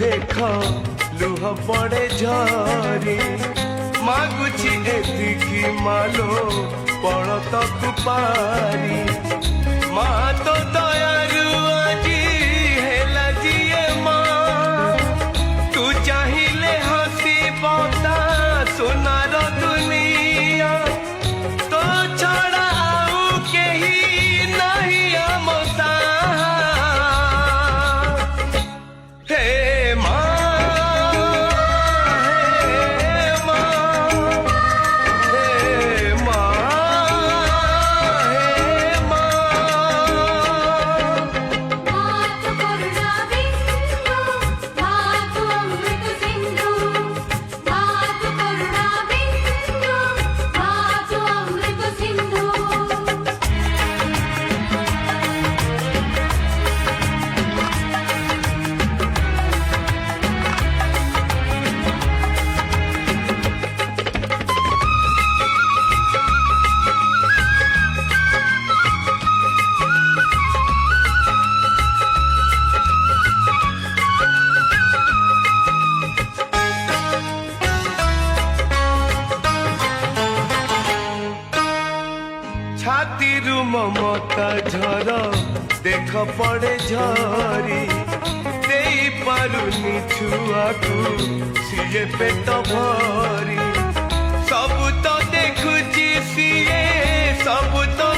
लेख लुह पड़े झरी मागुची एतिकी मालो पड़तकु पारी मा तो दयालु आजी हेला जिए माँ तू चाहिले हसी पता सोनार दुनिया तो छड़ा आउ केही नहीं आम हे माँ हे माँ हे माँ हे माँ मातु करुणा बिंदु मातु अमृत सिंधु मातु करुणा बिंदु मातु अमृत सिंधु छातीरु ममता झर देख पड़े झरी देई पारुनी छुआकू सीए पेट भरी सब तो देखुची सीए सब तो